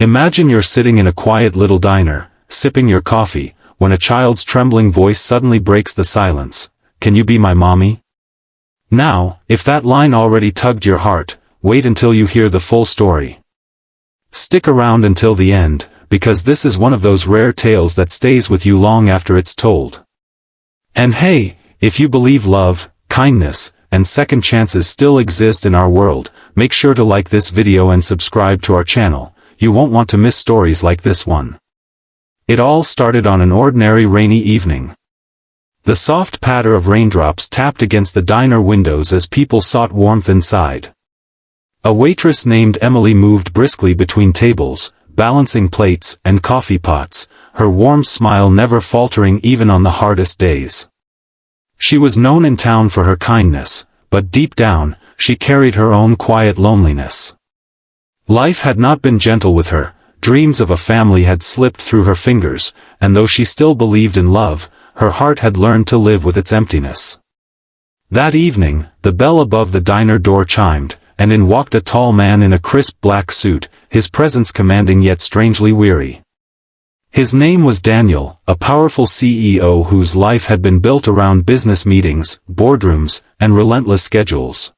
Imagine you're sitting in a quiet little diner, sipping your coffee, when a child's trembling voice suddenly breaks the silence. Can you be my mommy? Now, if that line already tugged your heart, wait until you hear the full story. Stick around until the end, because this is one of those rare tales that stays with you long after it's told. And hey, if you believe love, kindness, and second chances still exist in our world, make sure to like this video and subscribe to our channel. You won't want to miss stories like this one. It all started on an ordinary rainy evening. The soft patter of raindrops tapped against the diner windows as people sought warmth inside. A waitress named Emily moved briskly between tables, balancing plates and coffee pots, her warm smile never faltering even on the hardest days. She was known in town for her kindness, but deep down, she carried her own quiet loneliness. Life had not been gentle with her, dreams of a family had slipped through her fingers, and though she still believed in love, her heart had learned to live with its emptiness. That evening, the bell above the diner door chimed, and in walked a tall man in a crisp black suit, his presence commanding yet strangely weary. His name was Daniel, a powerful CEO whose life had been built around business meetings, boardrooms, and relentless schedules.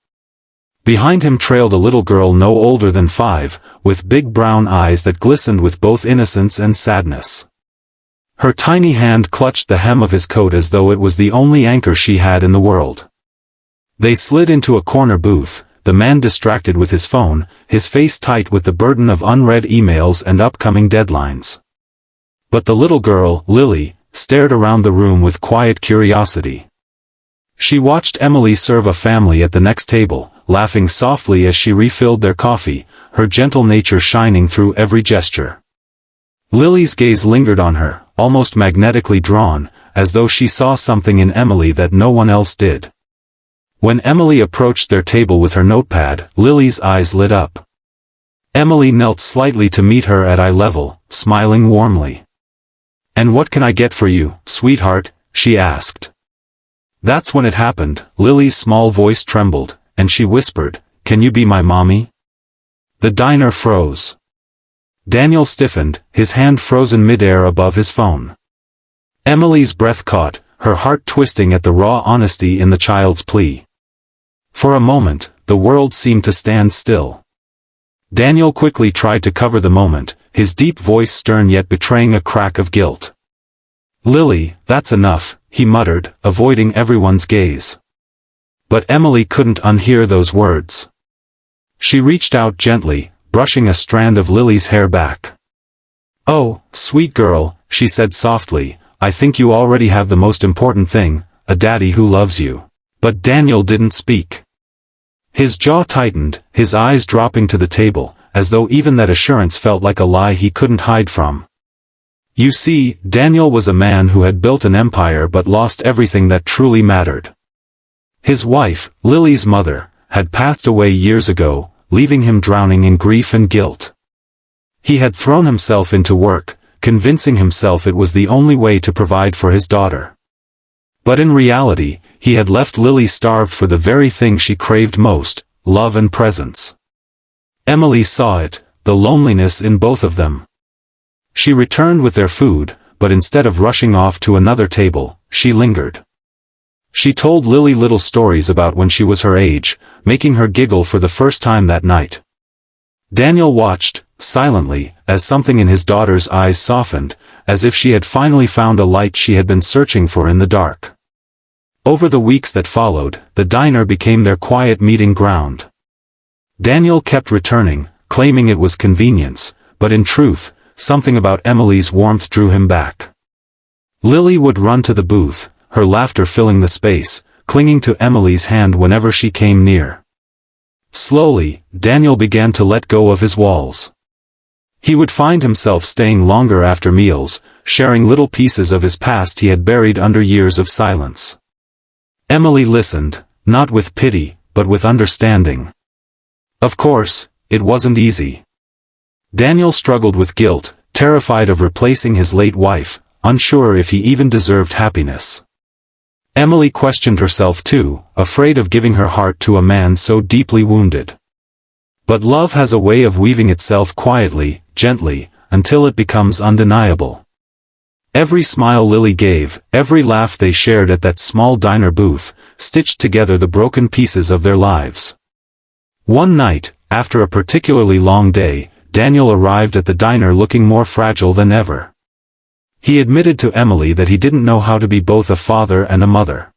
Behind him trailed a little girl no older than 5, with big brown eyes that glistened with both innocence and sadness. Her tiny hand clutched the hem of his coat as though it was the only anchor she had in the world. They slid into a corner booth, the man distracted with his phone, his face tight with the burden of unread emails and upcoming deadlines. But the little girl, Lily, stared around the room with quiet curiosity. She watched Emily serve a family at the next table, laughing softly as she refilled their coffee, her gentle nature shining through every gesture. Lily's gaze lingered on her, almost magnetically drawn, as though she saw something in Emily that no one else did. When Emily approached their table with her notepad, Lily's eyes lit up. Emily knelt slightly to meet her at eye level, smiling warmly. "And what can I get for you, sweetheart?" she asked. That's when it happened. Lily's small voice trembled, and she whispered, "Can you be my mommy?" The diner froze. Daniel stiffened, his hand frozen mid-air above his phone. Emily's breath caught, her heart twisting at the raw honesty in the child's plea. For a moment, the world seemed to stand still. Daniel quickly tried to cover the moment, his deep voice stern yet betraying a crack of guilt. "Lily, that's enough," he muttered, avoiding everyone's gaze. But Emily couldn't unhear those words. She reached out gently, brushing a strand of Lily's hair back. "Oh, sweet girl," she said softly, "I think you already have the most important thing, a daddy who loves you." But Daniel didn't speak. His jaw tightened, his eyes dropping to the table, as though even that assurance felt like a lie he couldn't hide from. You see, Daniel was a man who had built an empire but lost everything that truly mattered. His wife, Lily's mother, had passed away years ago, leaving him drowning in grief and guilt. He had thrown himself into work, convincing himself it was the only way to provide for his daughter. But in reality, he had left Lily starved for the very thing she craved most, love and presence. Emily saw it, the loneliness in both of them. She returned with their food, but instead of rushing off to another table, she lingered. She told Lily little stories about when she was her age, making her giggle for the first time that night. Daniel watched, silently, as something in his daughter's eyes softened, as if she had finally found a light she had been searching for in the dark. Over the weeks that followed, the diner became their quiet meeting ground. Daniel kept returning, claiming it was convenience, but in truth, something about Emily's warmth drew him back. Lily would run to the booth, her laughter filling the space, clinging to Emily's hand whenever she came near. Slowly, Daniel began to let go of his walls. He would find himself staying longer after meals, sharing little pieces of his past he had buried under years of silence. Emily listened, not with pity, but with understanding. Of course, it wasn't easy. Daniel struggled with guilt, terrified of replacing his late wife, unsure if he even deserved happiness. Emily questioned herself too, afraid of giving her heart to a man so deeply wounded. But love has a way of weaving itself quietly, gently, until it becomes undeniable. Every smile Lily gave, every laugh they shared at that small diner booth, stitched together the broken pieces of their lives. One night, after a particularly long day, Daniel arrived at the diner looking more fragile than ever. He admitted to Emily that he didn't know how to be both a father and a mother.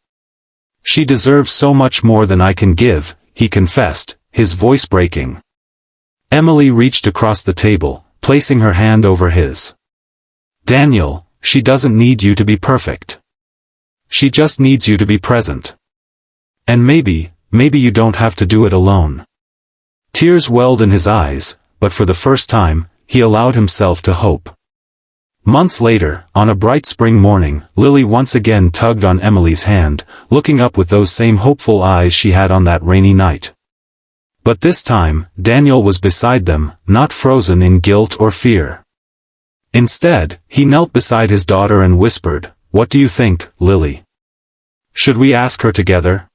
"She deserves so much more than I can give," he confessed, his voice breaking. Emily reached across the table, placing her hand over his. "Daniel, she doesn't need you to be perfect. She just needs you to be present. And maybe you don't have to do it alone." Tears welled in his eyes, but for the first time, he allowed himself to hope. Months later, on a bright spring morning, Lily once again tugged on Emily's hand, looking up with those same hopeful eyes she had on that rainy night. But this time, Daniel was beside them, not frozen in guilt or fear. Instead, he knelt beside his daughter and whispered, "What do you think, Lily? Should we ask her together?"